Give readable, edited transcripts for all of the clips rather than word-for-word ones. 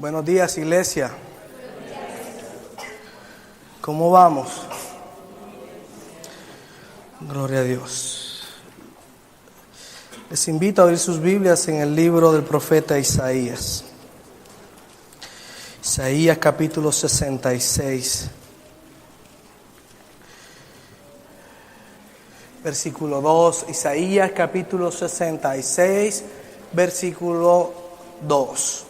Buenos días, iglesia. ¿Cómo vamos? Gloria a Dios. Les invito a abrir sus Biblias en el libro del profeta Isaías. Isaías capítulo 66. Versículo 2. Isaías capítulo 66, versículo 2.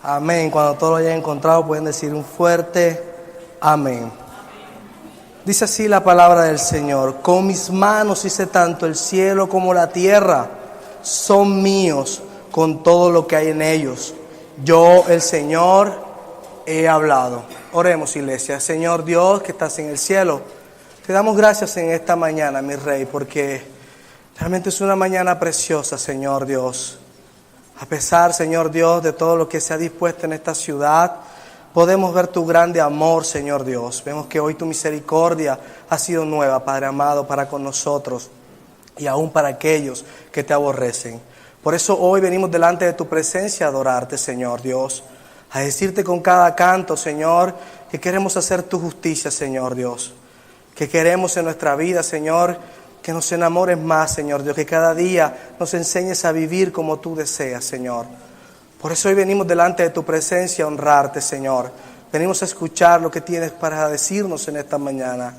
Amén. Cuando todos lo hayan encontrado pueden decir un fuerte amén. Dice así la palabra del Señor: con mis manos hice tanto el cielo como la tierra, son míos con todo lo que hay en ellos. Yo, el Señor, he hablado. Oremos, iglesia. Señor Dios que estás en el cielo, te damos gracias en esta mañana, mi Rey, porque realmente es una mañana preciosa, Señor Dios. A pesar, Señor Dios, de todo lo que se ha dispuesto en esta ciudad, podemos ver tu grande amor, Señor Dios. Vemos que hoy tu misericordia ha sido nueva, Padre amado, para con nosotros y aún para aquellos que te aborrecen. Por eso hoy venimos delante de tu presencia a adorarte, Señor Dios, a decirte con cada canto, Señor, que queremos hacer tu justicia, Señor Dios, que queremos en nuestra vida, Señor, que nos enamores más, Señor Dios, que cada día nos enseñes a vivir como tú deseas, Señor. Por eso hoy venimos delante de tu presencia a honrarte, Señor. Venimos a escuchar lo que tienes para decirnos en esta mañana.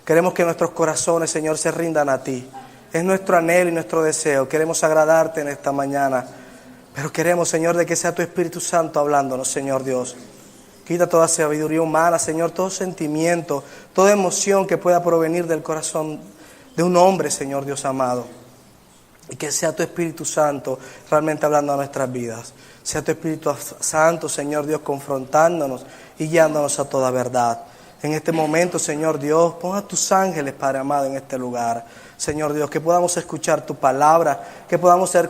Queremos que nuestros corazones, Señor, se rindan a ti. Es nuestro anhelo y nuestro deseo. Queremos agradarte en esta mañana. Pero queremos, Señor, de que sea tu Espíritu Santo hablándonos, Señor Dios. Quita toda sabiduría humana, Señor, todo sentimiento, toda emoción que pueda provenir del corazón de un hombre, Señor Dios amado. Y que sea tu Espíritu Santo realmente hablando a nuestras vidas. Sea tu Espíritu Santo, Señor Dios, confrontándonos y guiándonos a toda verdad. En este momento, Señor Dios, pon a tus ángeles, Padre amado, en este lugar. Señor Dios, que podamos escuchar tu palabra, que podamos ser,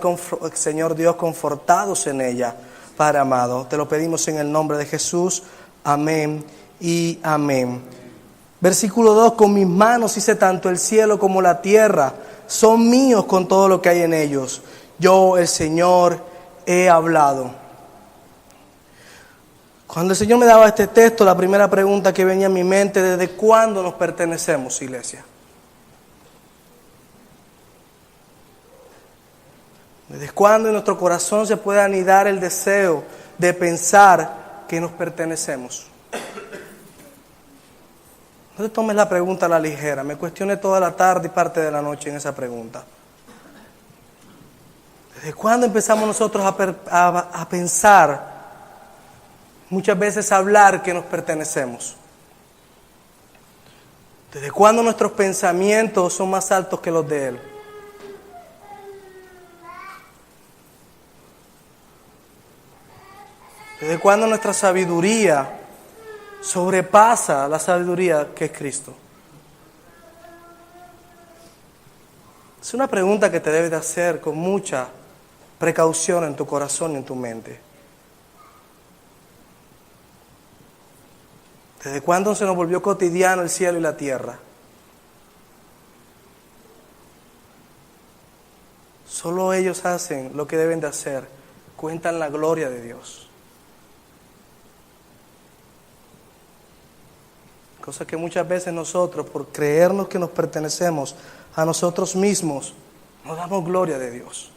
Señor Dios, confortados en ella, Padre amado. Te lo pedimos en el nombre de Jesús. Amén y amén. Versículo 2, con mis manos hice tanto el cielo como la tierra, son míos con todo lo que hay en ellos. Yo, el Señor, he hablado. Cuando el Señor me daba este texto, la primera pregunta que venía a mi mente: ¿desde cuándo nos pertenecemos, iglesia? ¿Desde cuándo en nuestro corazón se puede anidar el deseo de pensar que nos pertenecemos? No te tomes la pregunta a la ligera. Me cuestioné toda la tarde y parte de la noche en esa pregunta. ¿Desde cuándo empezamos nosotros a pensar, muchas veces a hablar que nos pertenecemos? ¿Desde cuándo nuestros pensamientos son más altos que los de Él? ¿Desde cuándo nuestra sabiduría sobrepasa la sabiduría que es Cristo? Es una pregunta que te debes de hacer con mucha precaución en tu corazón y en tu mente. ¿Desde cuándo se nos volvió cotidiano el cielo y la tierra? Solo ellos hacen lo que deben de hacer, cuentan la gloria de Dios. Cosa que muchas veces nosotros, por creernos que nos pertenecemos a nosotros mismos, no damos gloria de Dios.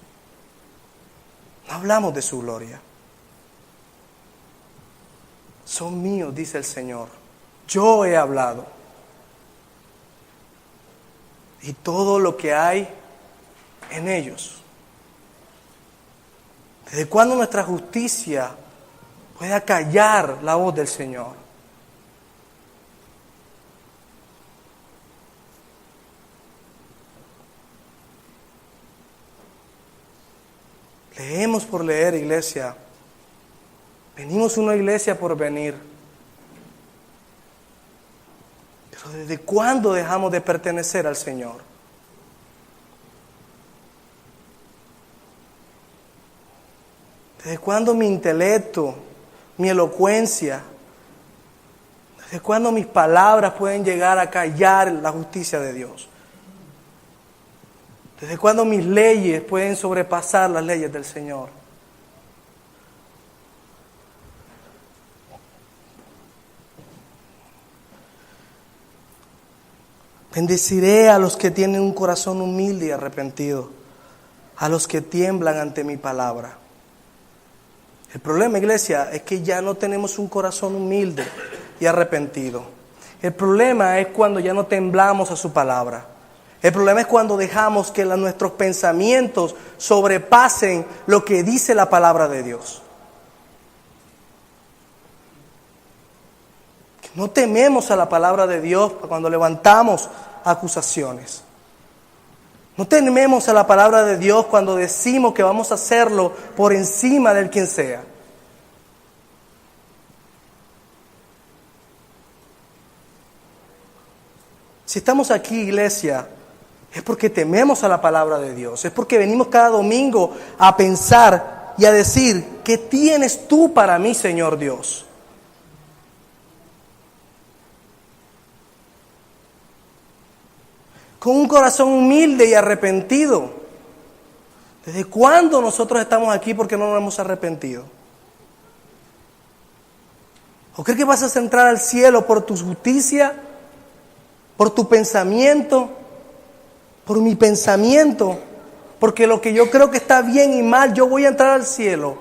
No hablamos de su gloria. Son míos, dice el Señor. Yo he hablado. Y todo lo que hay en ellos. ¿Desde cuándo nuestra justicia puede acallar la voz del Señor? Leemos por leer, iglesia. Venimos a una iglesia por venir. Pero ¿desde cuándo dejamos de pertenecer al Señor? ¿Desde cuándo mi intelecto, mi elocuencia, desde cuándo mis palabras pueden llegar a callar la justicia de Dios? ¿Desde cuándo mis leyes pueden sobrepasar las leyes del Señor? Bendeciré a los que tienen un corazón humilde y arrepentido, a los que tiemblan ante mi palabra. El problema, iglesia, es que ya no tenemos un corazón humilde y arrepentido. El problema es cuando ya no temblamos a su palabra. El problema es cuando dejamos que nuestros pensamientos sobrepasen lo que dice la palabra de Dios. Que no tememos a la palabra de Dios cuando levantamos acusaciones. No tememos a la palabra de Dios cuando decimos que vamos a hacerlo por encima del quien sea. Si estamos aquí, iglesia, es porque tememos a la palabra de Dios. Es porque venimos cada domingo a pensar y a decir, ¿qué tienes tú para mí, Señor Dios? Con un corazón humilde y arrepentido. ¿Desde cuándo nosotros estamos aquí porque no nos hemos arrepentido? ¿O crees que vas a entrar al cielo por tu justicia, por tu pensamiento, por mi pensamiento? Porque lo que yo creo que está bien y mal, yo voy a entrar al cielo.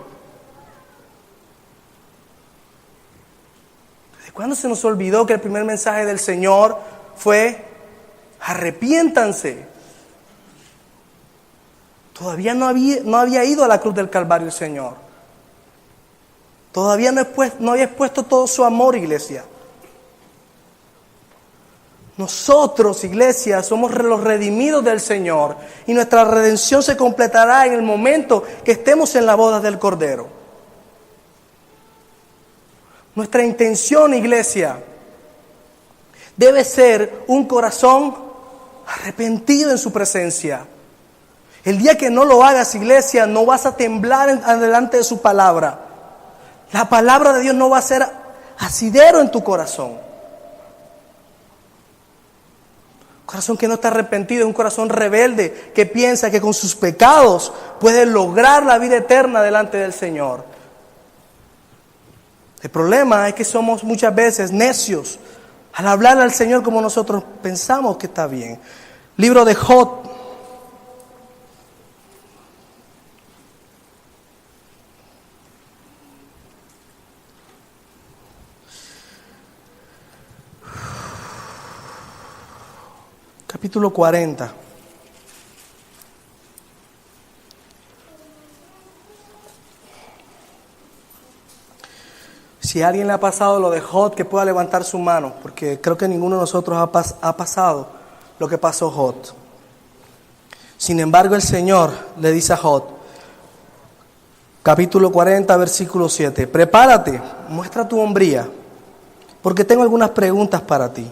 ¿Desde cuándo se nos olvidó que el primer mensaje del Señor fue: arrepiéntanse? Todavía no había ido a la cruz del Calvario el Señor. Todavía no había expuesto todo su amor, iglesia. Nosotros, iglesia, somos los redimidos del Señor y nuestra redención se completará en el momento que estemos en la boda del Cordero. Nuestra intención, iglesia, debe ser un corazón arrepentido en su presencia. El día que no lo hagas, iglesia, no vas a temblar delante de su palabra. La palabra de Dios no va a ser asidero en tu corazón. Un corazón que no está arrepentido es un corazón rebelde que piensa que con sus pecados puede lograr la vida eterna delante del Señor. El problema es que somos muchas veces necios al hablar al Señor como nosotros pensamos que está bien. Libro de Job. Capítulo 40. Si a alguien le ha pasado lo de Job, que pueda levantar su mano, porque creo que ninguno de nosotros ha pasado lo que pasó Job. Sin embargo, el Señor le dice a Job, capítulo 40, versículo 7, prepárate, muestra tu hombría, porque tengo algunas preguntas para ti,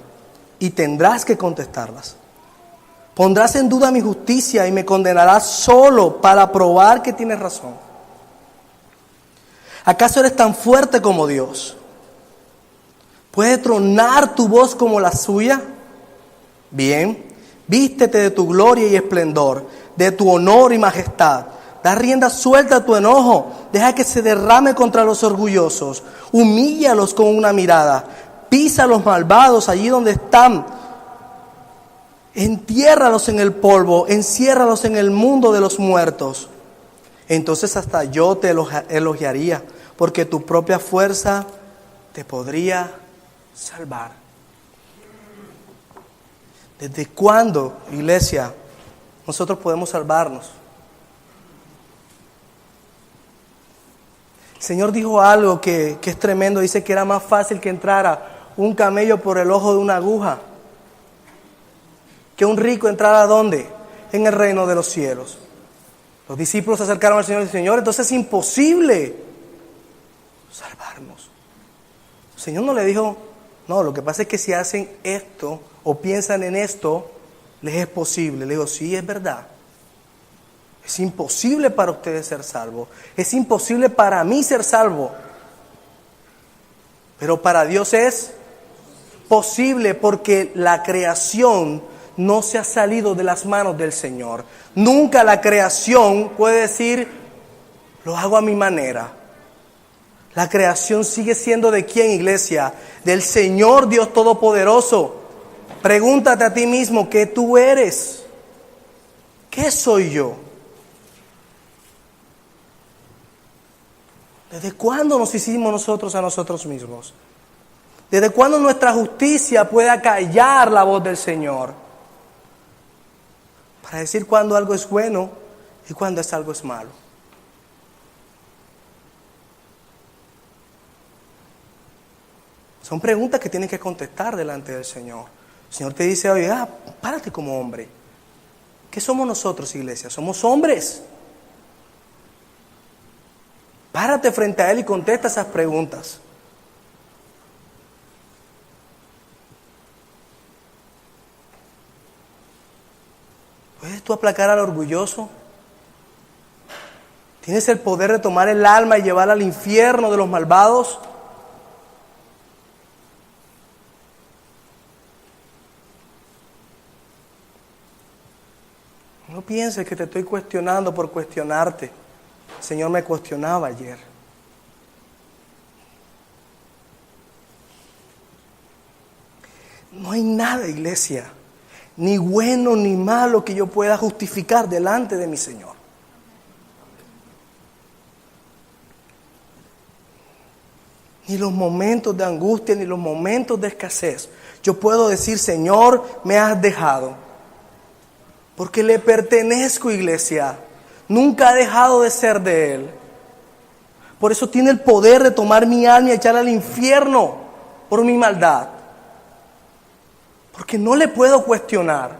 y tendrás que contestarlas. Pondrás en duda mi justicia y me condenarás solo para probar que tienes razón. ¿Acaso eres tan fuerte como Dios? ¿Puede tronar tu voz como la suya? Bien, vístete de tu gloria y esplendor, de tu honor y majestad. Da rienda suelta a tu enojo, deja que se derrame contra los orgullosos. Humíllalos con una mirada, pisa a los malvados allí donde están. Entiérralos en el polvo, enciérralos en el mundo de los muertos. Entonces hasta yo te elogiaría, porque tu propia fuerza te podría salvar. ¿Desde cuándo, iglesia, nosotros podemos salvarnos? El Señor dijo algo que es tremendo. Dice que era más fácil que entrara un camello por el ojo de una aguja que un rico entrara, ¿dónde? En el reino de los cielos. Los discípulos se acercaron al Señor y dijeron: Señor, entonces es imposible salvarnos. El Señor no le dijo: no, lo que pasa es que si hacen esto o piensan en esto, les es posible. Le digo: sí, es verdad. Es imposible para ustedes ser salvos. Es imposible para mí ser salvo. Pero para Dios es posible, porque la creación no se ha salido de las manos del Señor. Nunca la creación puede decir, lo hago a mi manera. La creación sigue siendo ¿de quién, iglesia? Del Señor Dios Todopoderoso. Pregúntate a ti mismo, ¿qué tú eres? ¿Qué soy yo? ¿Desde cuándo nos hicimos nosotros a nosotros mismos? ¿Desde cuándo nuestra justicia puede acallar la voz del Señor? Para decir cuándo algo es bueno y cuándo algo es malo. Son preguntas que tienes que contestar delante del Señor. El Señor te dice hoy, párate como hombre. ¿Qué somos nosotros, iglesia? Somos hombres. Párate frente a Él y contesta esas preguntas. ¿Puedes tú aplacar al orgulloso? ¿Tienes el poder de tomar el alma y llevarla al infierno de los malvados? No pienses que te estoy cuestionando por cuestionarte. El Señor me cuestionaba ayer. No hay nada, iglesia, ni bueno ni malo que yo pueda justificar delante de mi Señor. Ni los momentos de angustia, ni los momentos de escasez. Yo puedo decir, Señor, me has dejado. Porque le pertenezco, iglesia. Nunca ha dejado de ser de Él. Por eso tiene el poder de tomar mi alma y echarla al infierno por mi maldad. Porque no le puedo cuestionar.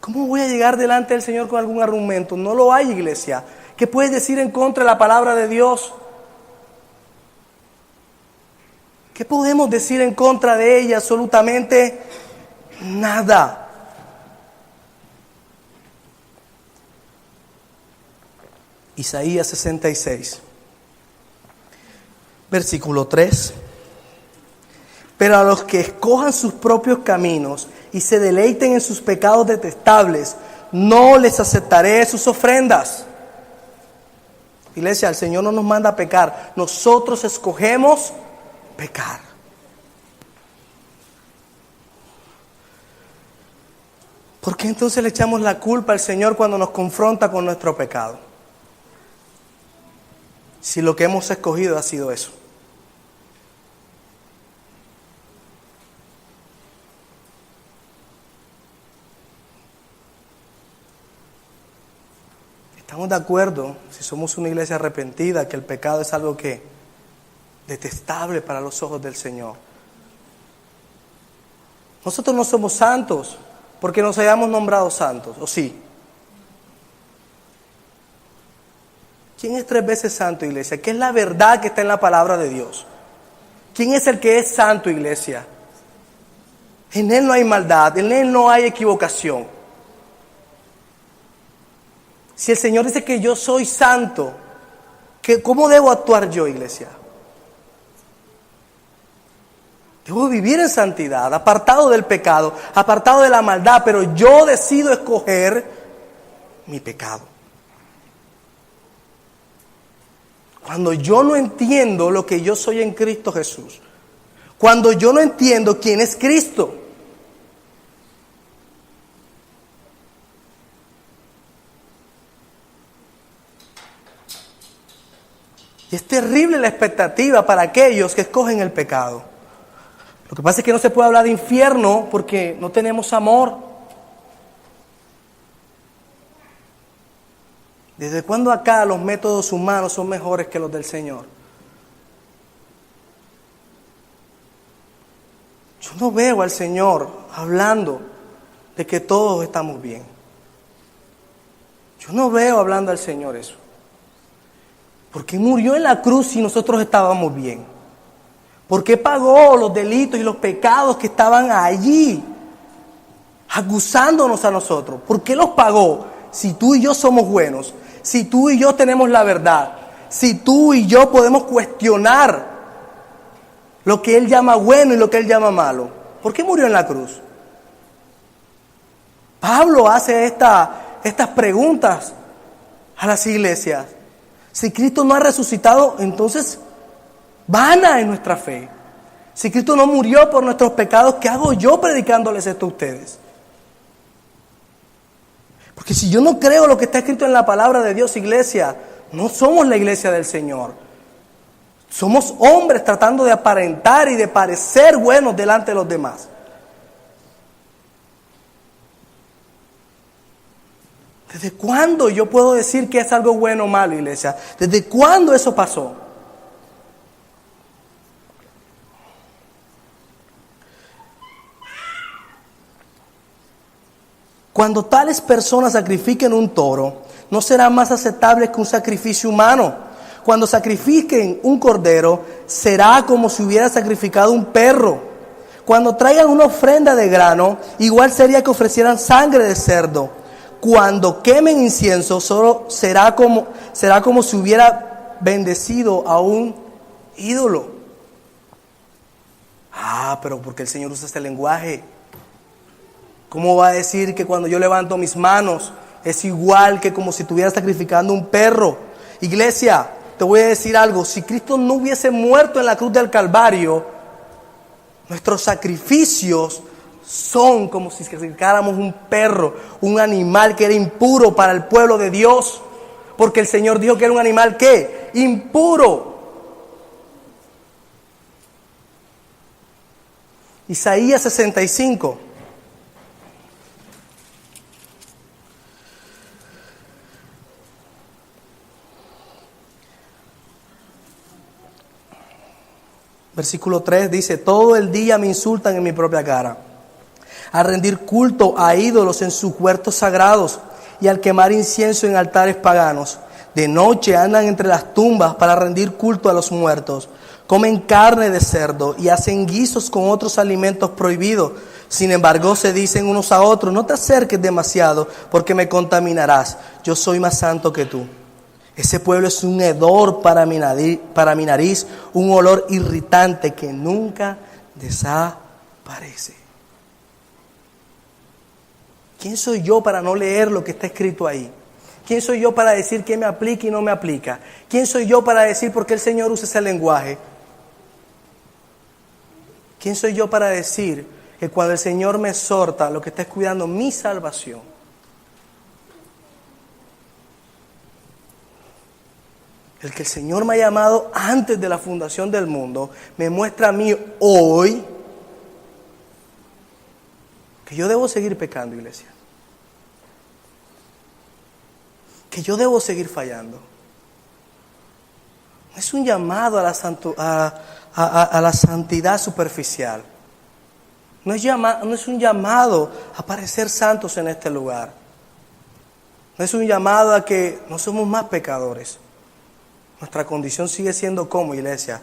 ¿Cómo voy a llegar delante del Señor con algún argumento? No lo hay, iglesia. ¿Qué puedes decir en contra de la palabra de Dios? ¿Qué podemos decir en contra de ella? Absolutamente nada. Isaías 66, versículo 3. Pero a los que escojan sus propios caminos y se deleiten en sus pecados detestables, no les aceptaré sus ofrendas. Iglesia, el Señor no nos manda a pecar. Nosotros escogemos pecar. ¿Por qué entonces le echamos la culpa al Señor cuando nos confronta con nuestro pecado? Si lo que hemos escogido ha sido eso. Estamos de acuerdo, si somos una iglesia arrepentida, que el pecado es algo que detestable para los ojos del Señor. Nosotros no somos santos porque nos hayamos nombrado santos, ¿o sí? ¿Quién es 3 veces santo, iglesia? ¿Qué es la verdad que está en la palabra de Dios? ¿Quién es el que es santo, iglesia? En Él no hay maldad, en Él no hay equivocación. Si el Señor dice que yo soy santo, ¿cómo debo actuar yo, iglesia? Debo vivir en santidad, apartado del pecado, apartado de la maldad, pero yo decido escoger mi pecado. Cuando yo no entiendo lo que yo soy en Cristo Jesús, cuando yo no entiendo quién es Cristo, y es terrible la expectativa para aquellos que escogen el pecado. Lo que pasa es que no se puede hablar de infierno porque no tenemos amor. ¿Desde cuándo acá los métodos humanos son mejores que los del Señor? Yo no veo al Señor hablando de que todos estamos bien. Yo no veo hablando al Señor eso. Porque murió en la cruz si nosotros estábamos bien. ¿Por qué pagó los delitos y los pecados que estaban allí acusándonos a nosotros? ¿Por qué los pagó? Si tú y yo somos buenos, si tú y yo tenemos la verdad, si tú y yo podemos cuestionar lo que Él llama bueno y lo que Él llama malo. ¿Por qué murió en la cruz? Pablo hace estas preguntas a las iglesias. Si Cristo no ha resucitado, entonces vana es nuestra fe. Si Cristo no murió por nuestros pecados, ¿qué hago yo predicándoles esto a ustedes? Porque si yo no creo lo que está escrito en la palabra de Dios, iglesia, no somos la iglesia del Señor. Somos hombres tratando de aparentar y de parecer buenos delante de los demás. ¿Desde cuándo yo puedo decir que es algo bueno o malo, iglesia? ¿Desde cuándo eso pasó? Cuando tales personas sacrifiquen un toro, no será más aceptable que un sacrificio humano. Cuando sacrifiquen un cordero, será como si hubiera sacrificado un perro. Cuando traigan una ofrenda de grano, igual sería que ofrecieran sangre de cerdo. Cuando quemen incienso, solo será como si hubiera bendecido a un ídolo. Pero porque el Señor usa este lenguaje. ¿Cómo va a decir que cuando yo levanto mis manos es igual que como si estuviera sacrificando un perro? Iglesia, te voy a decir algo. Si Cristo no hubiese muerto en la cruz del Calvario, nuestros sacrificios son como si sacrificáramos un perro, un animal que era impuro para el pueblo de Dios. Porque el Señor dijo que era un animal, ¿qué? Impuro. Isaías 65. Versículo 3 dice: todo el día me insultan en mi propia cara, a rendir culto a ídolos en sus huertos sagrados y al quemar incienso en altares paganos. De noche andan entre las tumbas para rendir culto a los muertos. Comen carne de cerdo y hacen guisos con otros alimentos prohibidos. Sin embargo, se dicen unos a otros: no te acerques demasiado porque me contaminarás. Yo soy más santo que tú. Ese pueblo es un hedor para mi nariz, un olor irritante que nunca desaparece. ¿Quién soy yo para no leer lo que está escrito ahí? ¿Quién soy yo para decir qué me aplica y no me aplica? ¿Quién soy yo para decir por qué el Señor usa ese lenguaje? ¿Quién soy yo para decir que cuando el Señor me exhorta, lo que está es cuidando mi salvación? El que el Señor me ha llamado antes de la fundación del mundo, me muestra a mí hoy que yo debo seguir pecando, iglesia. Que yo debo seguir fallando. No es un llamado a la santidad superficial. No es un llamado a parecer santos en este lugar. No es un llamado a que no somos más pecadores. Nuestra condición sigue siendo como, iglesia,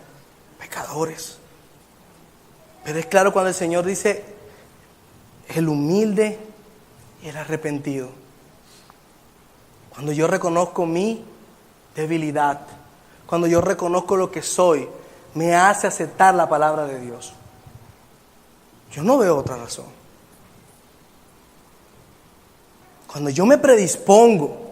pecadores. Pero es claro cuando el Señor dice el humilde y el arrepentido. Cuando yo reconozco mi debilidad, cuando yo reconozco lo que soy, me hace aceptar la palabra de Dios. Yo no veo otra razón. Cuando yo me predispongo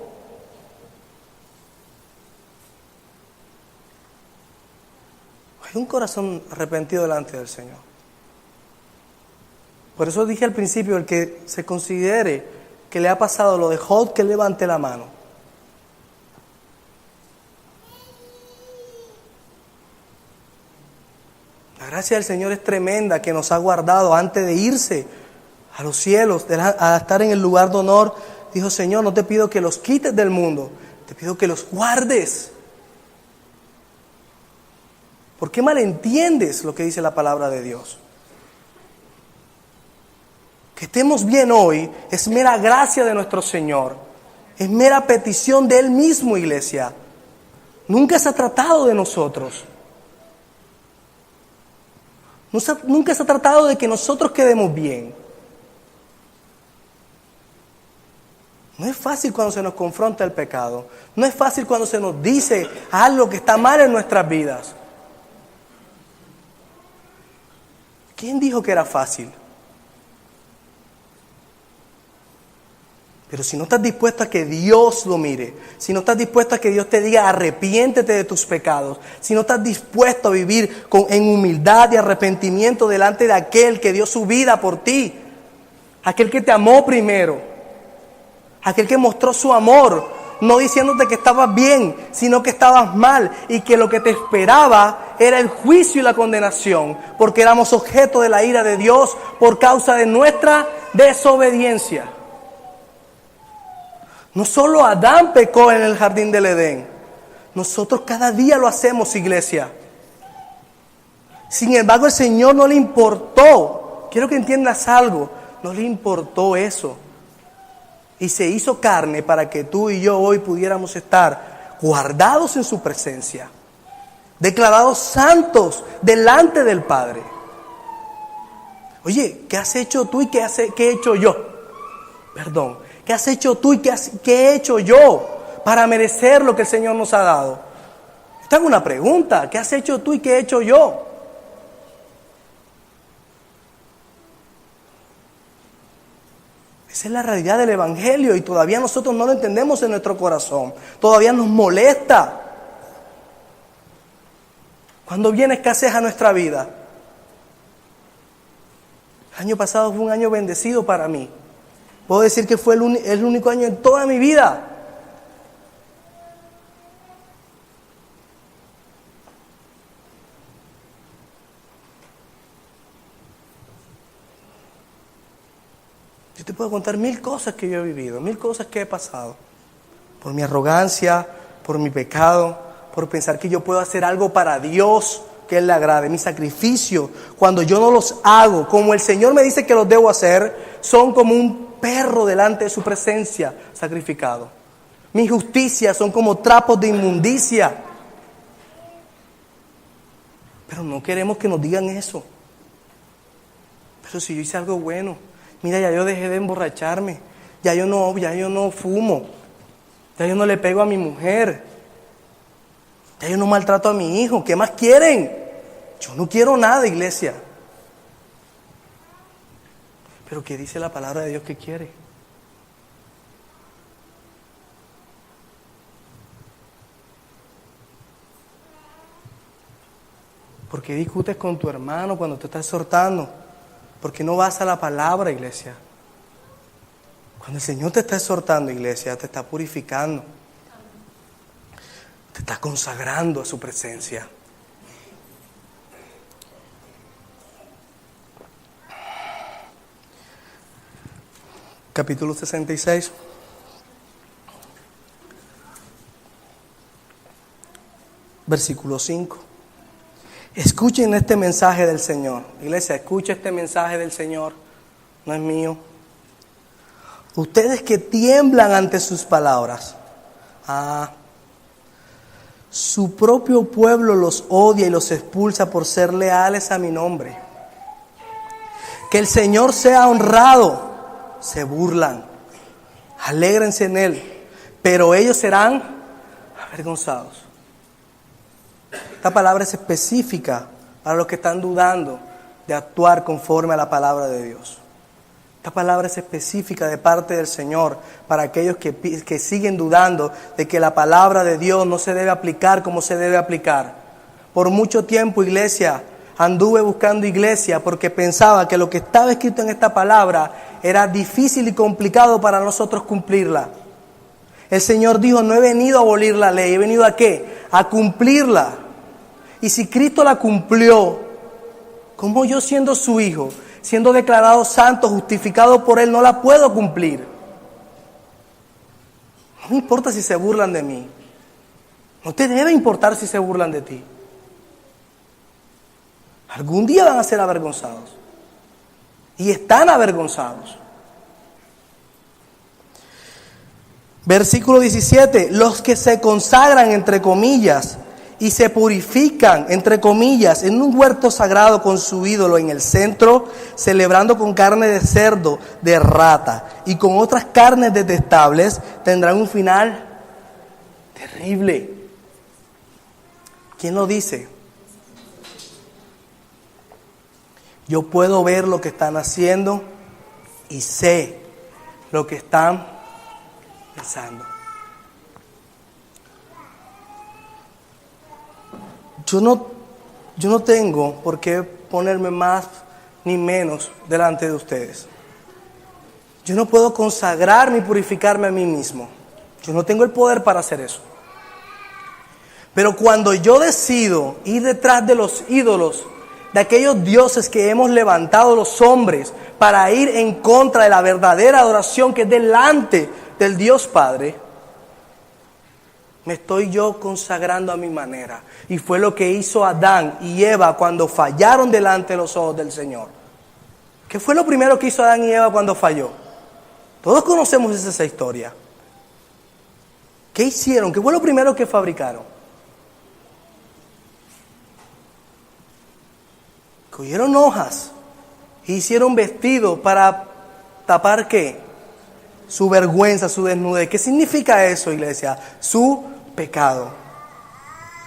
hay un corazón arrepentido delante del Señor. Por eso dije al principio, el que se considere que le ha pasado lo de Job, que levante la mano. La gracia del Señor es tremenda, que nos ha guardado antes de irse a los cielos, a estar en el lugar de honor. Dijo: Señor, no te pido que los quites del mundo, te pido que los guardes. ¿Por qué malentiendes lo que dice la palabra de Dios? Que estemos bien hoy es mera gracia de nuestro Señor. Es mera petición de Él mismo, iglesia. Nunca se ha tratado de nosotros. Nunca se ha tratado de que nosotros quedemos bien. No es fácil cuando se nos confronta el pecado. No es fácil cuando se nos dice algo que está mal en nuestras vidas. ¿Quién dijo que era fácil? Pero si no estás dispuesto a que Dios lo mire, si no estás dispuesto a que Dios te diga arrepiéntete de tus pecados, si no estás dispuesto a vivir en humildad y arrepentimiento delante de aquel que dio su vida por ti, aquel que te amó primero, aquel que mostró su amor, no diciéndote que estabas bien, sino que estabas mal y que lo que te esperaba era el juicio y la condenación, porque éramos objeto de la ira de Dios por causa de nuestra desobediencia. No solo Adán pecó en el jardín del Edén, nosotros cada día lo hacemos, iglesia. Sin embargo, al Señor no le importó, quiero que entiendas algo, no le importó eso. Y se hizo carne para que tú y yo hoy pudiéramos estar guardados en su presencia, declarados santos delante del Padre. Oye, ¿qué has hecho tú y qué he hecho yo? Perdón. ¿Qué has hecho tú y qué he hecho yo para merecer lo que el Señor nos ha dado? Esta es una pregunta. ¿Qué has hecho tú y qué he hecho yo? Esa es la realidad del Evangelio y todavía nosotros no lo entendemos en nuestro corazón. Todavía nos molesta cuando viene escasez a nuestra vida. El año pasado fue un año bendecido para mí. Puedo decir que fue el único año en toda mi vida. Yo te puedo contar 1000 cosas que yo he vivido, 1000 cosas que he pasado. Por mi arrogancia, por mi pecado, por pensar que yo puedo hacer algo para Dios que Él le agrade. Mi sacrificio, cuando yo no los hago, como el Señor me dice que los debo hacer, son como un perro delante de su presencia sacrificado. Mi justicia son como trapos de inmundicia. Pero no queremos que nos digan eso. Pero si yo hice algo bueno, mira, ya yo dejé de emborracharme, ya yo no fumo, ya yo no le pego a mi mujer, ya yo no maltrato a mi hijo, ¿qué más quieren? Yo no quiero nada, iglesia. Pero ¿qué dice la palabra de Dios que quiere? ¿Por qué discutes con tu hermano cuando te está exhortando? ¿Por qué no vas a la palabra, iglesia? Cuando el Señor te está exhortando, iglesia, te está purificando. Te está consagrando a su presencia. Capítulo 66. Versículo 5. Escuchen este mensaje del Señor. Iglesia, escucha este mensaje del Señor. No es mío. Ustedes que tiemblan ante sus palabras. Su propio pueblo los odia y los expulsa por ser leales a mi nombre. Que el Señor sea honrado. Se burlan, alégrense en Él, pero ellos serán avergonzados. Esta palabra es específica para los que están dudando de actuar conforme a la palabra de Dios. Esta palabra es específica de parte del Señor para aquellos que siguen dudando de que la palabra de Dios no se debe aplicar como se debe aplicar. Por mucho tiempo, iglesia, anduve buscando iglesia porque pensaba que lo que estaba escrito en esta palabra era difícil y complicado para nosotros cumplirla. El Señor dijo, no he venido a abolir la ley, he venido ¿a qué? A cumplirla. Y si Cristo la cumplió, ¿cómo yo siendo su hijo, siendo declarado santo, justificado por Él, no la puedo cumplir? No me importa si se burlan de mí. No te debe importar si se burlan de ti. Algún día van a ser avergonzados. Y están avergonzados. Versículo 17. Los que se consagran, entre comillas, y se purifican, entre comillas, en un huerto sagrado con su ídolo en el centro, celebrando con carne de cerdo, de rata y con otras carnes detestables, tendrán un final terrible. ¿Quién lo dice? Yo puedo ver lo que están haciendo y sé lo que están pensando. Yo no tengo por qué ponerme más ni menos delante de ustedes. Yo no puedo consagrarme y purificarme a mí mismo. Yo no tengo el poder para hacer eso. Pero cuando yo decido ir detrás de los ídolos, de aquellos dioses que hemos levantado los hombres para ir en contra de la verdadera adoración que es delante del Dios Padre, me estoy yo consagrando a mi manera. Y fue lo que hizo Adán y Eva cuando fallaron delante de los ojos del Señor. ¿Qué fue lo primero que hizo Adán y Eva cuando falló? Todos conocemos esa historia. ¿Qué hicieron? ¿Qué fue lo primero que fabricaron? Cogieron hojas e hicieron vestidos para tapar ¿qué? Su vergüenza, su desnudez. ¿Qué significa eso, iglesia? Su pecado.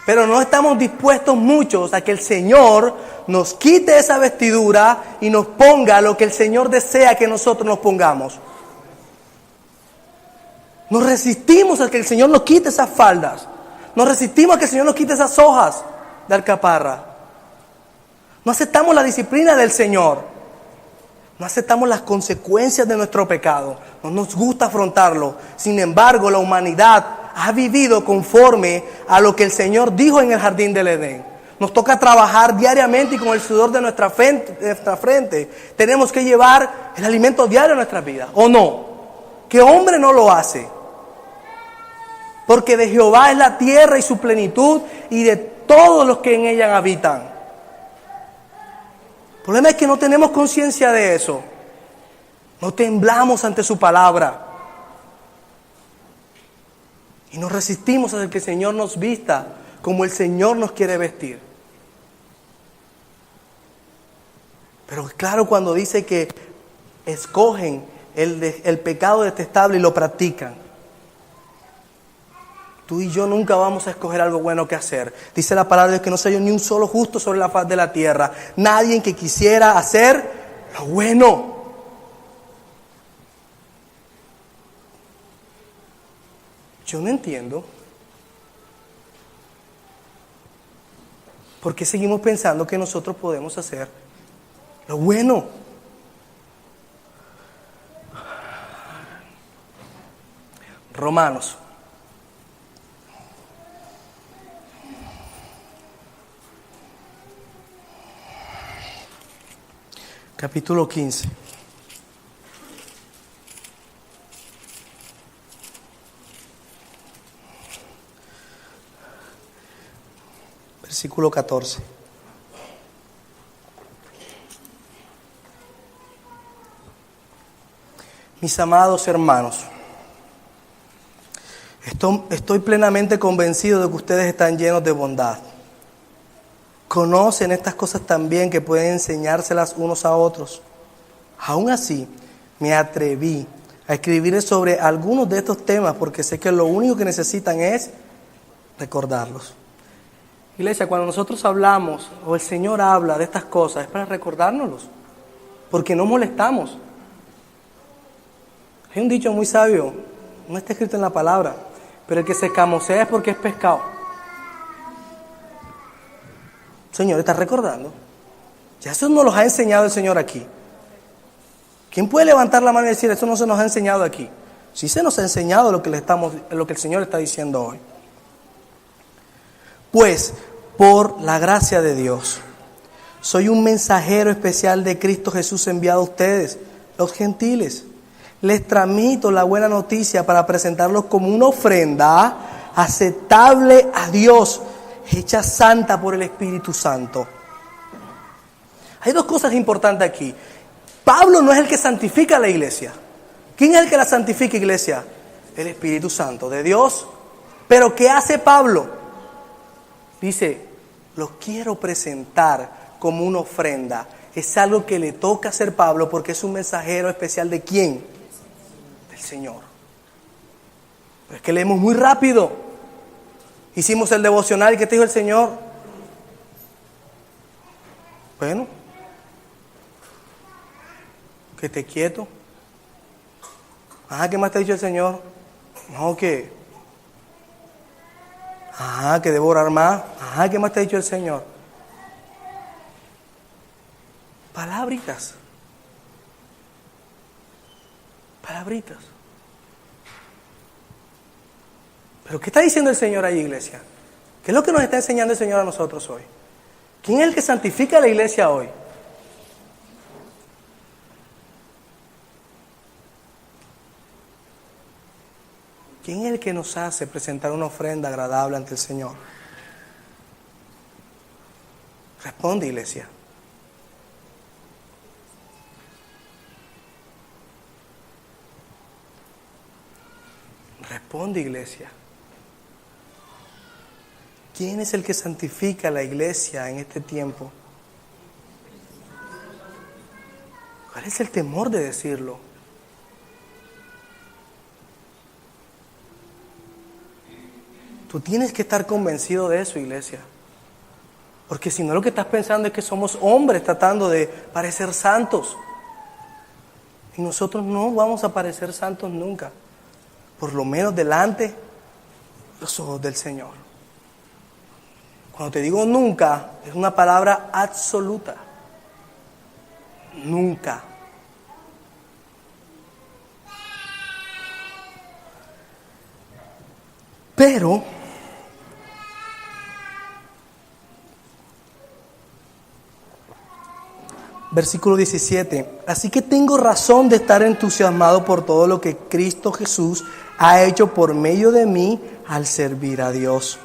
Pero no estamos dispuestos muchos a que el Señor nos quite esa vestidura y nos ponga lo que el Señor desea que nosotros nos pongamos. Nos resistimos a que el Señor nos quite esas faldas. Nos resistimos a que el Señor nos quite esas hojas de alcaparra. No aceptamos la disciplina del Señor. No aceptamos las consecuencias de nuestro pecado. No nos gusta afrontarlo. Sin embargo, la humanidad ha vivido conforme a lo que el Señor dijo en el jardín del Edén. Nos toca trabajar diariamente y con el sudor de nuestra frente. Tenemos que llevar el alimento diario a nuestra vida. ¿O no? ¿Qué hombre no lo hace? Porque de Jehová es la tierra y su plenitud y de todos los que en ella habitan. El problema es que no tenemos conciencia de eso. No temblamos ante su palabra. Y nos resistimos a que el Señor nos vista como el Señor nos quiere vestir. Pero claro, cuando dice que escogen el pecado detestable y lo practican. Tú y yo nunca vamos a escoger algo bueno que hacer. Dice la palabra de Dios que no se halló ni un solo justo sobre la faz de la tierra. Nadie que quisiera hacer lo bueno. Yo no entiendo por qué seguimos pensando que nosotros podemos hacer lo bueno. Romanos. Capítulo 15. Versículo 14. Mis amados hermanos, estoy plenamente convencido de que ustedes están llenos de bondad. Conocen estas cosas también que pueden enseñárselas unos a otros. Aún así, me atreví a escribir sobre algunos de estos temas porque sé que lo único que necesitan es recordarlos. Iglesia, cuando nosotros hablamos o el Señor habla de estas cosas es para recordárnoslos, porque no molestamos. Hay un dicho muy sabio, no está escrito en la palabra, pero el que se escamosea es porque es pescado. Señor, ¿estás recordando? Ya eso nos los ha enseñado el Señor aquí. ¿Quién puede levantar la mano y decir, eso no se nos ha enseñado aquí? Sí se nos ha enseñado lo que el Señor está diciendo hoy. Pues, por la gracia de Dios, soy un mensajero especial de Cristo Jesús enviado a ustedes, los gentiles. Les transmito la buena noticia para presentarlos como una ofrenda aceptable a Dios, hecha santa por el Espíritu Santo. Hay dos cosas importantes aquí. Pablo no es el que santifica a la iglesia. ¿Quién es el que la santifica, iglesia? El Espíritu Santo de Dios. Pero ¿qué hace Pablo? Dice, los quiero presentar como una ofrenda. Es algo que le toca hacer Pablo porque es un mensajero especial ¿de quién? Del Señor. Pero es que leemos muy rápido. Hicimos el devocional, ¿qué te dijo el Señor? Bueno, Que esté quieto. ¿Qué más te ha dicho el Señor? No, que debo orar más. ¿Qué más te ha dicho el Señor? Palabritas. Palabritas. ¿Pero qué está diciendo el Señor ahí, iglesia? ¿Qué es lo que nos está enseñando el Señor a nosotros hoy? ¿Quién es el que santifica a la iglesia hoy? ¿Quién es el que nos hace presentar una ofrenda agradable ante el Señor? Responde, iglesia. Responde, iglesia. ¿Quién es el que santifica a la iglesia en este tiempo? ¿Cuál es el temor de decirlo? Tú tienes que estar convencido de eso, iglesia. Porque si no, lo que estás pensando es que somos hombres tratando de parecer santos. Y nosotros no vamos a parecer santos nunca. Por lo menos delante de los ojos del Señor. Cuando te digo nunca, es una palabra absoluta. Nunca. Pero versículo 17. Así que tengo razón de estar entusiasmado por todo lo que Cristo Jesús ha hecho por medio de mí al servir a Dios.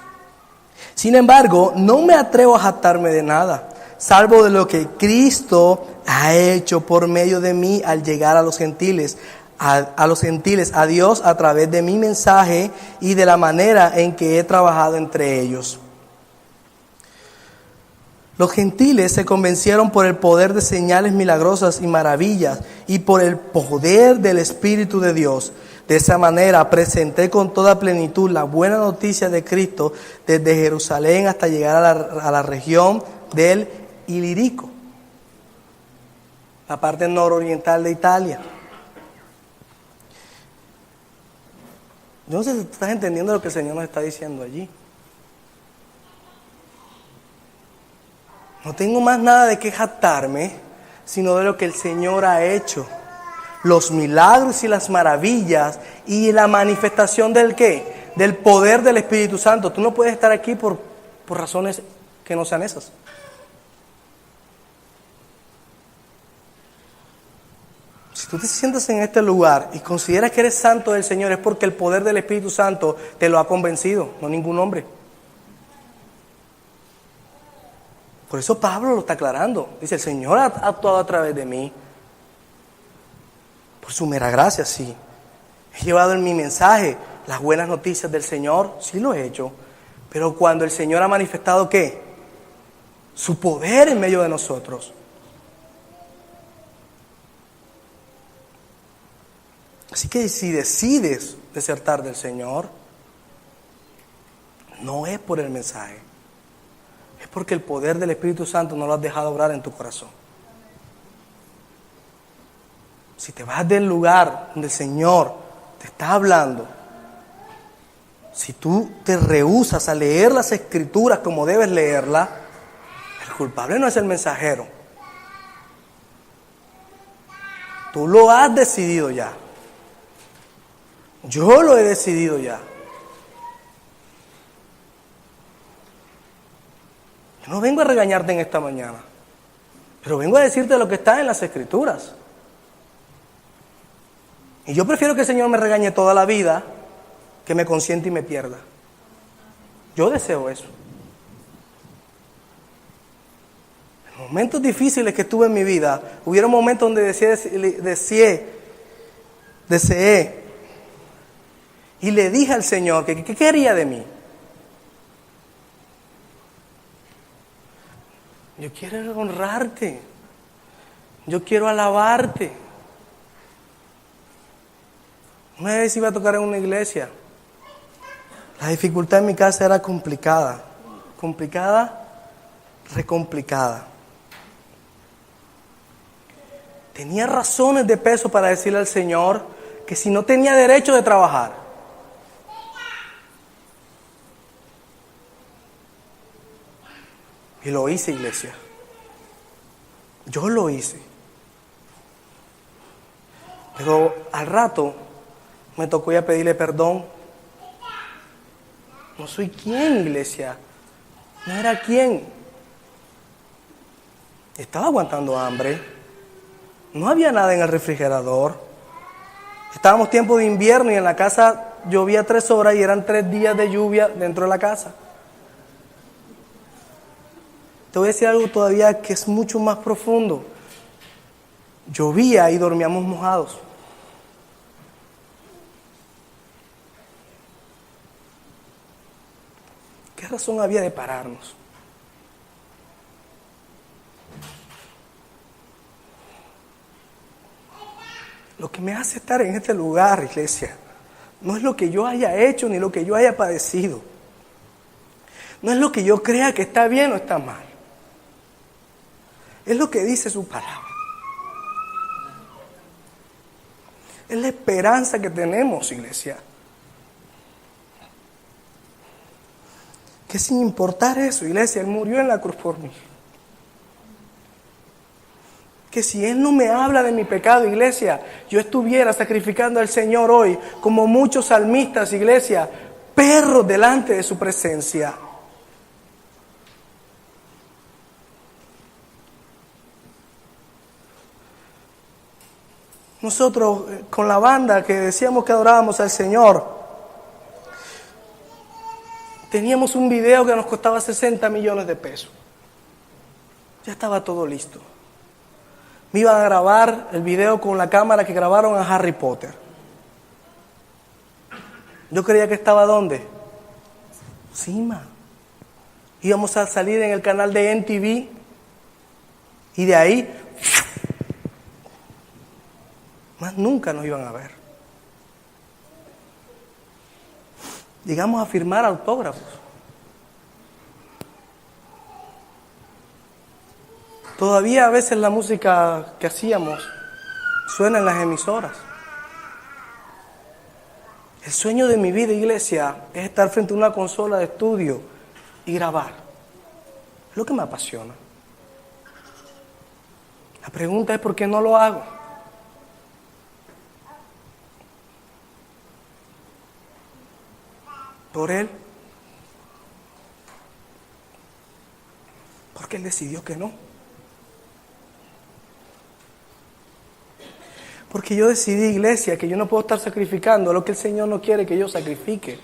Sin embargo, no me atrevo a jactarme de nada, salvo de lo que Cristo ha hecho por medio de mí al llegar a los gentiles, a Dios a través de mi mensaje y de la manera en que he trabajado entre ellos. Los gentiles se convencieron por el poder de señales milagrosas y maravillas y por el poder del Espíritu de Dios. De esa manera presenté con toda plenitud la buena noticia de Cristo desde Jerusalén hasta llegar a la región del Ilírico, la parte nororiental de Italia. Yo no sé si estás entendiendo lo que el Señor nos está diciendo allí. No tengo más nada de qué jactarme, sino de lo que el Señor ha hecho. Los milagros y las maravillas y la manifestación del ¿qué? Del poder del Espíritu Santo. Tú no puedes estar aquí por razones que no sean esas. Si tú te sientas en este lugar y consideras que eres santo del Señor, es porque el poder del Espíritu Santo te lo ha convencido, no ningún hombre. Por eso Pablo lo está aclarando. Dice, el Señor ha actuado a través de mí. Por su mera gracia, sí. He llevado en mi mensaje las buenas noticias del Señor, sí lo he hecho. Pero cuando el Señor ha manifestado, ¿qué? Su poder en medio de nosotros. Así que si decides desertar del Señor, no es por el mensaje. Es porque el poder del Espíritu Santo no lo has dejado obrar en tu corazón. Si te vas del lugar donde el Señor te está hablando, si tú te rehusas a leer las Escrituras como debes leerlas, el culpable no es el mensajero. Tú lo has decidido ya. Yo lo he decidido ya. Yo no vengo a regañarte en esta mañana, pero vengo a decirte lo que está en las Escrituras. Y yo prefiero que el Señor me regañe toda la vida que me consiente y me pierda. Yo deseo eso. En momentos difíciles que tuve en mi vida, hubieron momentos donde deseé y le dije al Señor que ¿qué quería de mí? Yo quiero honrarte. Yo quiero alabarte. Una vez iba a tocar en una iglesia. La dificultad en mi casa era complicada. Complicada, recomplicada. tenía razones de peso para decirle al Señor que si no tenía derecho de trabajar. Y lo hice, iglesia. Yo lo hice. Pero al rato me tocó ya pedirle perdón. No soy quien, iglesia. No era quien. Estaba aguantando hambre. No había nada en el refrigerador. Estábamos tiempo de invierno y en la casa llovía 3 horas y eran 3 días de lluvia dentro de la casa. Te voy a decir algo todavía que es mucho más profundo. Llovía y dormíamos mojados. ¿Qué razón había de pararnos? Lo que me hace estar en este lugar, iglesia, no es lo que yo haya hecho ni lo que yo haya padecido. No es lo que yo crea que está bien o está mal. Es lo que dice su palabra. Es la esperanza que tenemos, iglesia. Que sin importar eso, iglesia, Él murió en la cruz por mí. Que si Él no me habla de mi pecado, iglesia, yo estuviera sacrificando al Señor hoy, como muchos salmistas, iglesia, perros delante de su presencia. Nosotros, con la banda que decíamos que adorábamos al Señor, teníamos un video que nos costaba 60 millones de pesos. Ya estaba todo listo. Me iban a grabar el video con la cámara que grabaron a Harry Potter. Yo creía que estaba ¿dónde? Encima. Íbamos a salir en el canal de NTV y de ahí más nunca nos iban a ver. Llegamos a firmar autógrafos. Todavía a veces la música que hacíamos suena en las emisoras. El sueño de mi vida, iglesia, es estar frente a una consola de estudio y grabar. Es lo que me apasiona. La pregunta es ¿por qué no lo hago? Por Él. Porque Él decidió que no. Porque yo decidí, iglesia, que yo no puedo estar sacrificando lo que el Señor no quiere que yo sacrifique.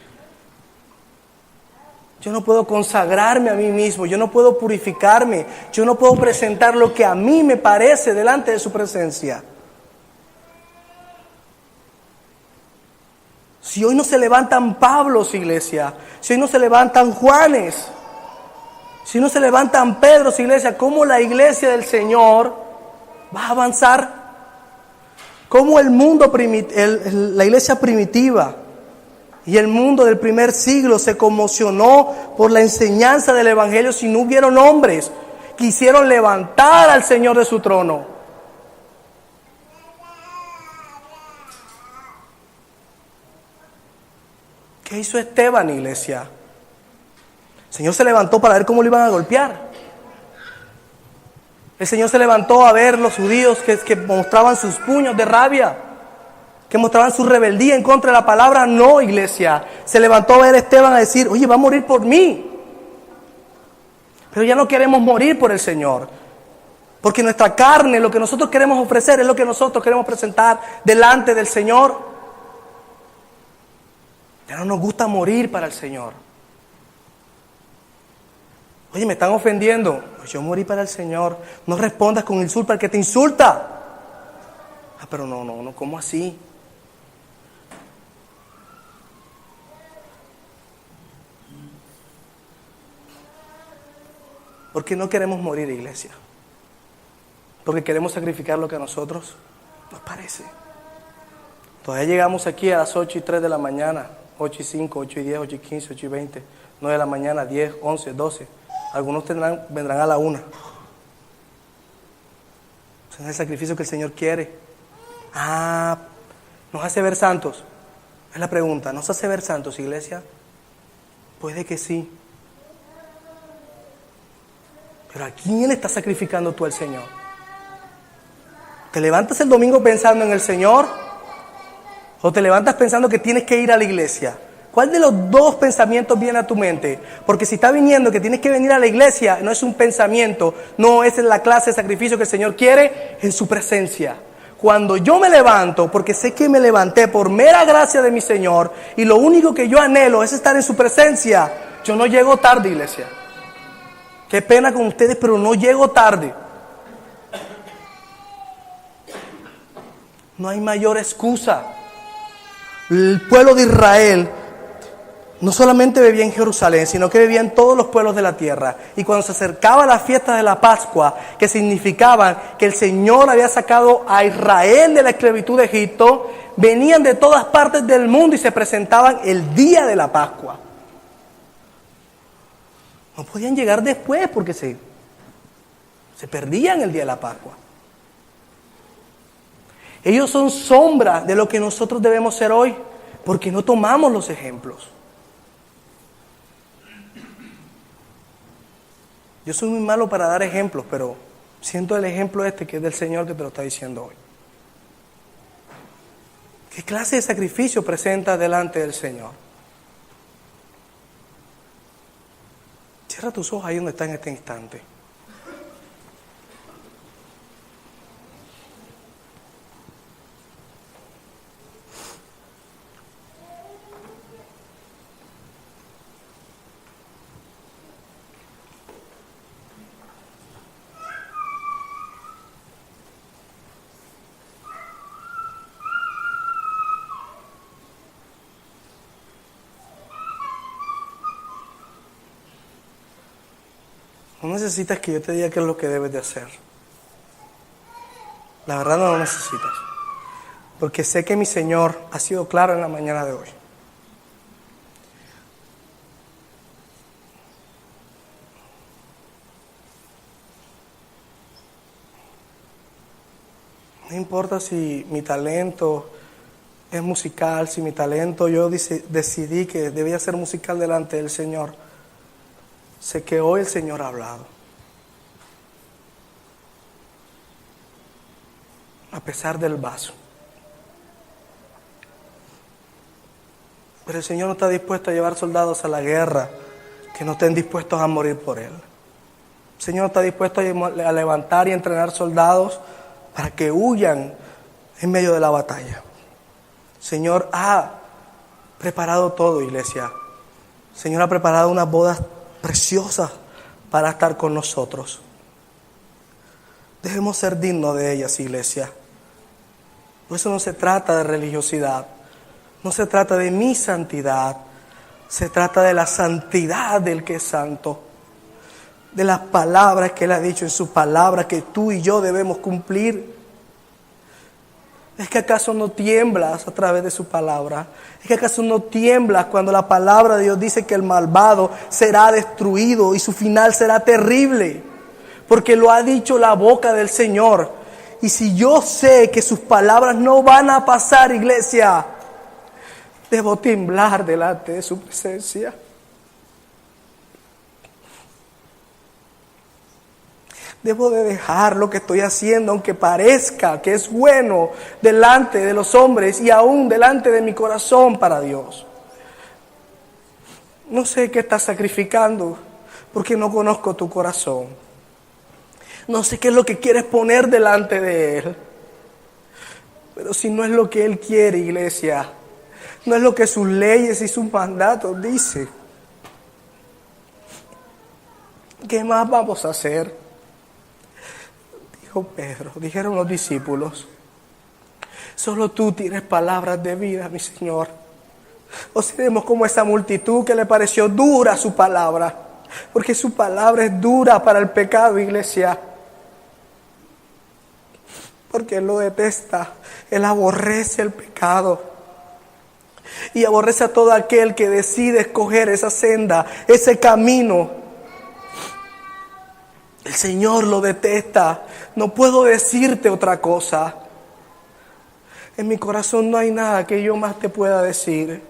Yo no puedo consagrarme a mí mismo, yo no puedo purificarme, yo no puedo presentar lo que a mí me parece delante de su presencia. Si hoy no se levantan Pablos, iglesia, si hoy no se levantan Juanes, si no se levantan Pedros, iglesia, ¿cómo la iglesia del Señor va a avanzar? ¿Cómo el mundo, la iglesia primitiva y el mundo del primer siglo se conmocionó por la enseñanza del Evangelio si no hubieron hombres que quisieron levantar al Señor de su trono? ¿Qué hizo Esteban, iglesia? El Señor se levantó para ver cómo lo iban a golpear. El Señor se levantó a ver los judíos que mostraban sus puños de rabia, que mostraban su rebeldía en contra de la palabra. No, iglesia. Se levantó a ver a Esteban a decir, oye, va a morir por mí. Pero ya no queremos morir por el Señor. Porque nuestra carne, lo que nosotros queremos ofrecer, es lo que nosotros queremos presentar delante del Señor. Ya no nos gusta morir para el Señor. Oye, me están ofendiendo. Pues yo morí para el Señor. No respondas con insulto al que te insulta. Ah, pero no, ¿cómo así? Porque no queremos morir, iglesia. Porque queremos sacrificar lo que a nosotros nos parece. Todavía llegamos aquí a las 8:03 de la mañana, 8:05, 8:10, 8:15, 8:20, 9 de la mañana, 10, 11, 12. Algunos vendrán a la 1. Ese es el sacrificio que el Señor quiere. ¿Nos hace ver santos? Es la pregunta. ¿Nos hace ver santos, iglesia? Puede que sí. Pero ¿a quién estás sacrificando tú al Señor? ¿Te levantas el domingo pensando en el Señor? ¿O te levantas pensando que tienes que ir a la iglesia? ¿Cuál de los dos pensamientos viene a tu mente? Porque si está viniendo que tienes que venir a la iglesia, no es un pensamiento, no es la clase de sacrificio que el Señor quiere en su presencia. Cuando yo me levanto, porque sé que me levanté por mera gracia de mi Señor, y lo único que yo anhelo es estar en su presencia, yo no llego tarde, iglesia. Qué pena con ustedes, pero no llego tarde. No hay mayor excusa. El pueblo de Israel no solamente vivía en Jerusalén, sino que vivía en todos los pueblos de la tierra. Y cuando se acercaba la fiesta de la Pascua, que significaban que el Señor había sacado a Israel de la esclavitud de Egipto, venían de todas partes del mundo y se presentaban el día de la Pascua. No podían llegar después porque se perdían el día de la Pascua. Ellos son sombra de lo que nosotros debemos ser hoy, porque no tomamos los ejemplos. Yo soy muy malo para dar ejemplos, pero siento el ejemplo que es del Señor que te lo está diciendo hoy. ¿Qué clase de sacrificio presenta delante del Señor? Cierra tus ojos ahí donde está en este instante. No necesitas que yo te diga qué es lo que debes de hacer. La verdad no lo necesitas. Porque sé que mi Señor ha sido claro en la mañana de hoy. No importa si mi talento es musical, si mi talento yo decidí que debía ser musical delante del Señor. Sé que hoy el Señor ha hablado. A pesar del vaso. Pero el Señor no está dispuesto a llevar soldados a la guerra que no estén dispuestos a morir por Él. El Señor no está dispuesto a levantar y entrenar soldados para que huyan en medio de la batalla. El Señor ha preparado todo, iglesia. El Señor ha preparado unas bodas preciosas para estar con nosotros. Debemos ser dignos de ellas, iglesia. Por eso no se trata de religiosidad, no se trata de mi santidad, se trata de la santidad del que es santo, de las palabras que Él ha dicho en su palabra que tú y yo debemos cumplir. ¿Es que acaso no tiemblas a través de su palabra? ¿Es que acaso no tiemblas cuando la palabra de Dios dice que el malvado será destruido y su final será terrible? Porque lo ha dicho la boca del Señor. Y si yo sé que sus palabras no van a pasar, iglesia, debo temblar delante de su presencia. Debo de dejar lo que estoy haciendo, aunque parezca que es bueno delante de los hombres y aún delante de mi corazón para Dios. No sé qué estás sacrificando porque no conozco tu corazón. No sé qué es lo que quieres poner delante de Él. Pero si no es lo que Él quiere, iglesia, no es lo que sus leyes y sus mandatos dicen, ¿qué más vamos a hacer? Dijo Pedro, dijeron los discípulos, solo tú tienes palabras de vida, mi Señor. O seremos como esa multitud que le pareció dura su palabra, porque su palabra es dura para el pecado, iglesia. Porque Él lo detesta, Él aborrece el pecado. Y aborrece a todo aquel que decide escoger esa senda, ese camino. El Señor lo detesta. No puedo decirte otra cosa. En mi corazón no hay nada que yo más te pueda decir.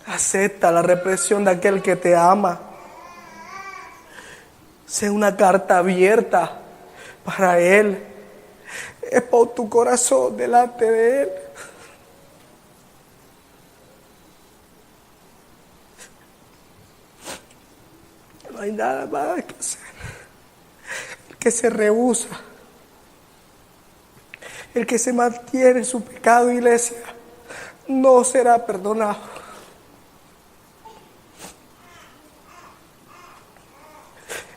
Acepta la represión de aquel que te ama. Sé una carta abierta para Él. Expon tu corazón delante de Él. No hay nada más que hacer. El que se rehúsa, el que se mantiene en su pecado, iglesia, no será perdonado.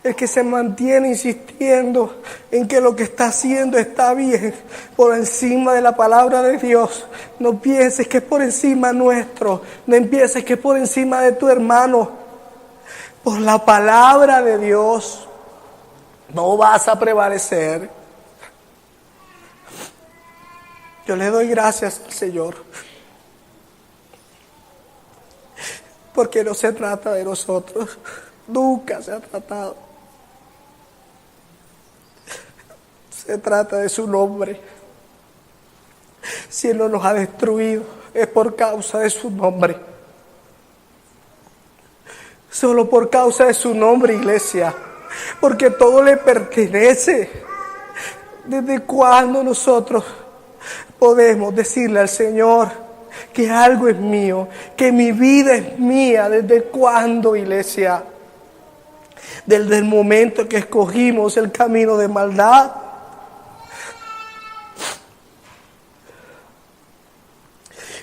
El que se mantiene insistiendo en que lo que está haciendo está bien por encima de la palabra de Dios. No pienses que es por encima nuestro. No pienses que es por encima de tu hermano. Por la palabra de Dios no vas a prevalecer. Yo le doy gracias al Señor. Porque no se trata de nosotros. Nunca se ha tratado. Se trata de su nombre. Si Él no nos ha destruido, es por causa de su nombre. Solo por causa de su nombre, iglesia. Porque todo le pertenece. ¿Desde cuándo nosotros podemos decirle al Señor que algo es mío, que mi vida es mía? ¿Desde cuándo, iglesia? Desde el momento que escogimos el camino de maldad.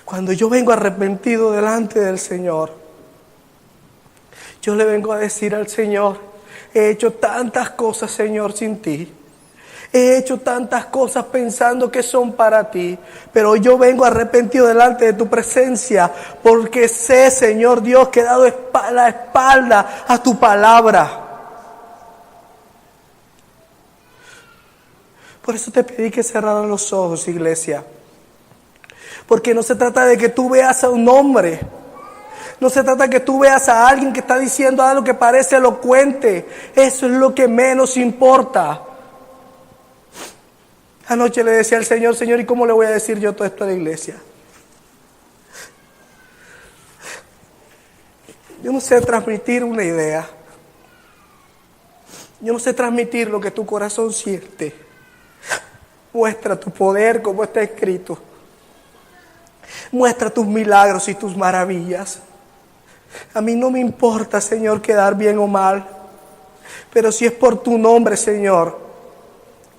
Cuando yo vengo arrepentido delante del Señor, yo le vengo a decir al Señor: he hecho tantas cosas, Señor, sin ti. He hecho tantas cosas pensando que son para ti, pero yo vengo arrepentido delante de tu presencia, porque sé, Señor Dios, que he dado la espalda a tu palabra. Por eso te pedí que cerraras los ojos, iglesia. Porque no se trata de que tú veas a un hombre. No se trata de que tú veas a alguien que está diciendo algo que parece elocuente. Eso es lo que menos importa. Anoche le decía al Señor: Señor, ¿y cómo le voy a decir yo todo esto a la iglesia? Yo no sé transmitir una idea. Yo no sé transmitir lo que tu corazón siente. Muestra tu poder como está escrito. Muestra tus milagros y tus maravillas. A mí no me importa, Señor, quedar bien o mal. Pero si es por tu nombre, Señor,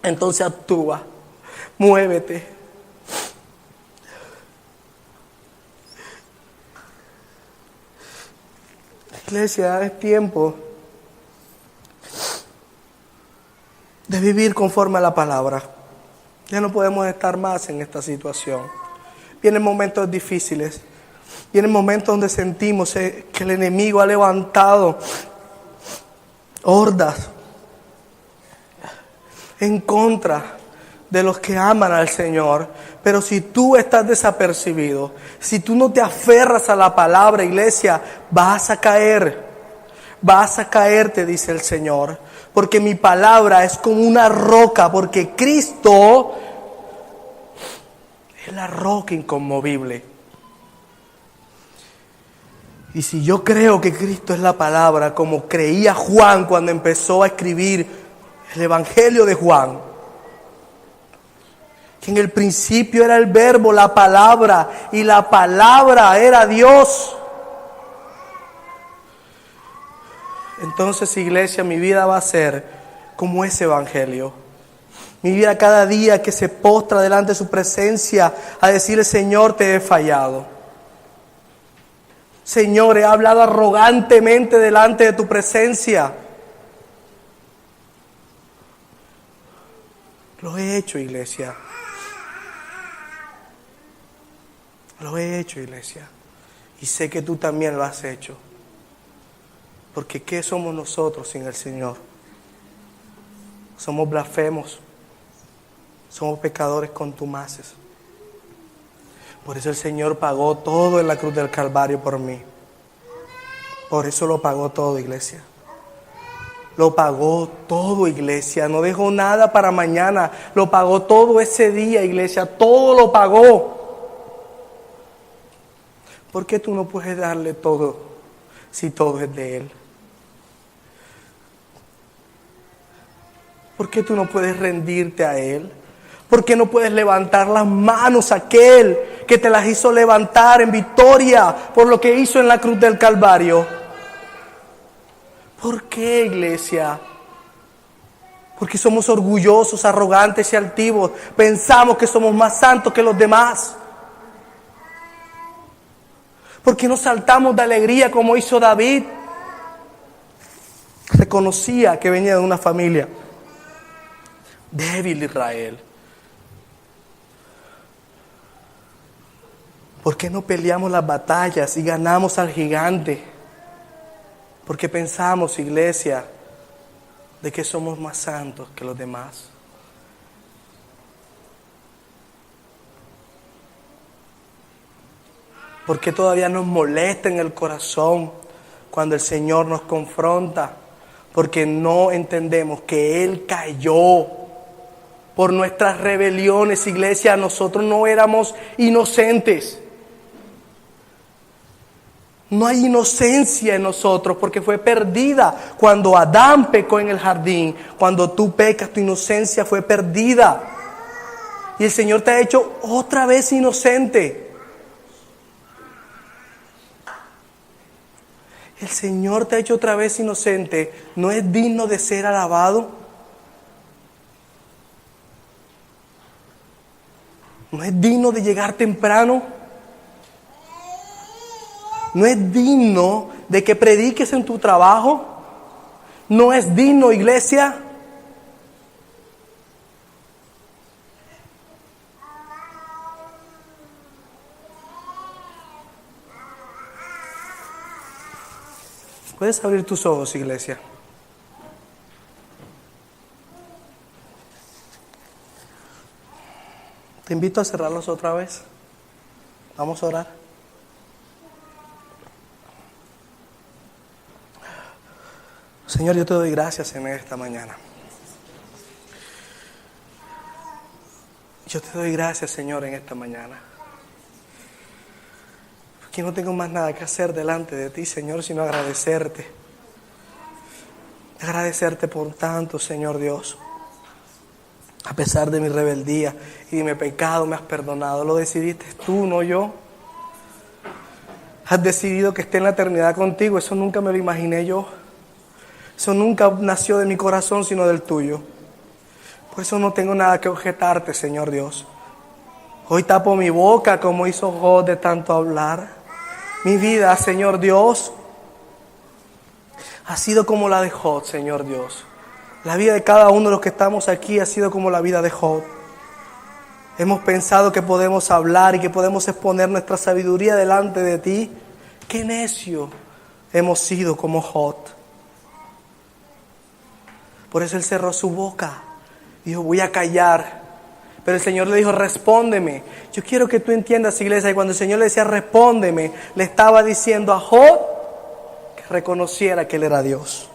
entonces actúa. Muévete. Iglesia, es tiempo de vivir conforme a la palabra. Ya no podemos estar más en esta situación. Vienen momentos difíciles. Vienen momentos donde sentimos que el enemigo ha levantado hordas en contra de los que aman al Señor. Pero si tú estás desapercibido, si tú no te aferras a la palabra, iglesia, vas a caer. Vas a caer, te dice el Señor. Porque mi palabra es como una roca, porque Cristo es la roca inconmovible. Y si yo creo que Cristo es la palabra, como creía Juan cuando empezó a escribir el Evangelio de Juan, que en el principio era el verbo, la palabra, y la palabra era Dios. Entonces, iglesia, mi vida va a ser como ese Evangelio. Mi vida cada día que se postra delante de su presencia a decirle: Señor, te he fallado. Señor, he hablado arrogantemente delante de tu presencia. Lo he hecho, iglesia. Lo he hecho, iglesia. Y sé que tú también lo has hecho. Porque ¿qué somos nosotros sin el Señor? Somos blasfemos. Somos pecadores contumaces. Por eso el Señor pagó todo en la cruz del Calvario por mí. Por eso lo pagó todo, iglesia. lo pagó todo, iglesia. No dejó nada para mañana. Lo pagó todo ese día, iglesia. Todo lo pagó. ¿Por qué tú no puedes darle todo si todo es de Él? ¿Por qué tú no puedes rendirte a Él? ¿Por qué no puedes levantar las manos a aquel que te las hizo levantar en victoria por lo que hizo en la cruz del Calvario? ¿Por qué, iglesia? Porque somos orgullosos, arrogantes y altivos. Pensamos que somos más santos que los demás. ¿Por qué no saltamos de alegría como hizo David? Reconocía que venía de una familia débil de Israel. ¿Por qué no peleamos las batallas y ganamos al gigante? Porque pensamos, iglesia, de que somos más santos que los demás. ¿Por qué todavía nos molesta en el corazón cuando el Señor nos confronta? Porque no entendemos que Él cayó por nuestras rebeliones, iglesia. Nosotros no éramos inocentes. No hay inocencia en nosotros porque fue perdida cuando Adán pecó en el jardín. Cuando tú pecas, tu inocencia fue perdida. Y el Señor te ha hecho otra vez inocente. El Señor te ha hecho otra vez inocente. ¿No es digno de ser alabado? ¿No es digno de llegar temprano? ¿No es digno de que prediques en tu trabajo? ¿No es digno, iglesia? Puedes abrir tus ojos, iglesia. Te invito a cerrarlos otra vez. Vamos a orar. Señor, yo te doy gracias en esta mañana. Yo te doy gracias, Señor, en esta mañana. Porque no tengo más nada que hacer delante de ti, Señor, sino agradecerte. Agradecerte por tanto, Señor Dios. A pesar de mi rebeldía y de mi pecado, me has perdonado. Lo decidiste tú, no yo. Has decidido que esté en la eternidad contigo. Eso nunca me lo imaginé yo. Eso nunca nació de mi corazón, sino del tuyo. Por eso no tengo nada que objetarte, Señor Dios. Hoy tapo mi boca como hizo Job de tanto hablar. Mi vida, Señor Dios, ha sido como la de Job, Señor Dios. La vida de cada uno de los que estamos aquí ha sido como la vida de Job. Hemos pensado que podemos hablar y que podemos exponer nuestra sabiduría delante de ti. ¡Qué necio hemos sido como Job! Por eso él cerró su boca. Dijo, voy a callar. Pero el Señor le dijo, respóndeme. Yo quiero que tú entiendas, iglesia, que cuando el Señor le decía, respóndeme, le estaba diciendo a Job que reconociera que Él era Dios.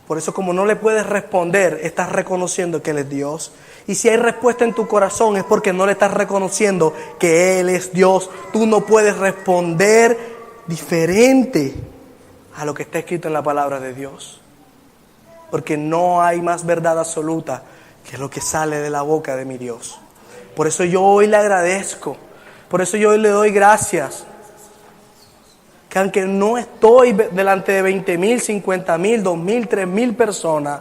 Por eso, como no le puedes responder, estás reconociendo que Él es Dios. Y si hay respuesta en tu corazón es porque no le estás reconociendo que Él es Dios. Tú no puedes responder diferente a lo que está escrito en la palabra de Dios. Porque no hay más verdad absoluta que lo que sale de la boca de mi Dios. Por eso yo hoy le agradezco. Por eso yo hoy le doy gracias. Que aunque no estoy delante de 20,000, 50,000, 2,000, 3,000 personas,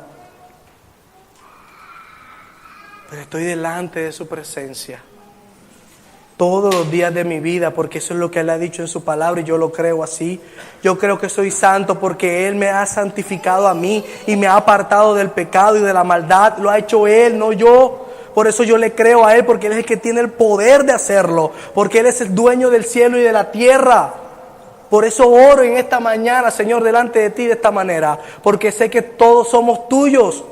pero estoy delante de su presencia todos los días de mi vida, porque eso es lo que Él ha dicho en su palabra y yo lo creo así. Yo creo que soy santo porque Él me ha santificado a mí y me ha apartado del pecado y de la maldad. Lo ha hecho Él, no yo. Por eso yo le creo a Él, porque Él es el que tiene el poder de hacerlo, porque Él es el dueño del cielo y de la tierra. Por eso oro en esta mañana, Señor, delante de ti de esta manera, porque sé que todos somos tuyos.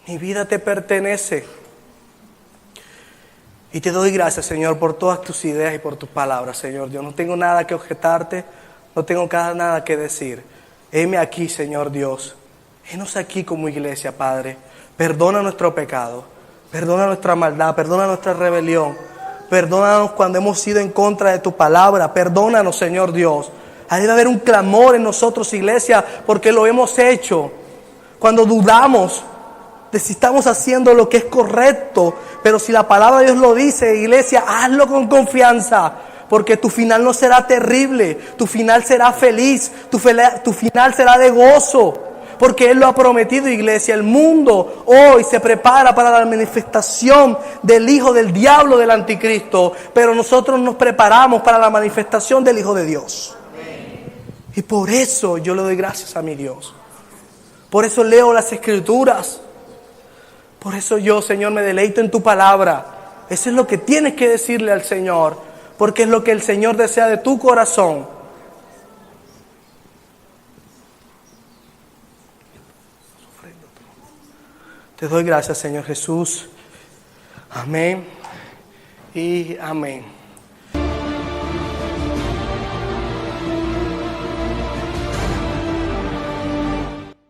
Mi vida te pertenece. Y te doy gracias, Señor, por todas tus ideas y por tus palabras, Señor. Yo no tengo nada que objetarte, no tengo nada que decir. heme aquí, Señor Dios. Henos aquí como iglesia, Padre. Perdona nuestro pecado, perdona nuestra maldad, perdona nuestra rebelión. Perdónanos cuando hemos ido en contra de tu palabra. Perdónanos, Señor Dios. Debe haber un clamor en nosotros, iglesia, porque lo hemos hecho. Cuando dudamos de si estamos haciendo lo que es correcto, pero si la palabra de Dios lo dice, iglesia, hazlo con confianza, porque tu final no será terrible, tu final será feliz, tu final será de gozo. Porque Él lo ha prometido, iglesia. El mundo hoy se prepara para la manifestación del hijo del diablo, del anticristo. Pero nosotros nos preparamos para la manifestación del Hijo de Dios. Y por eso yo le doy gracias a mi Dios. Por eso leo las Escrituras. Por eso yo, Señor, me deleito en tu palabra. Eso es lo que tienes que decirle al Señor. Porque es lo que el Señor desea de tu corazón. Te doy gracias, Señor Jesús. Amén y amén.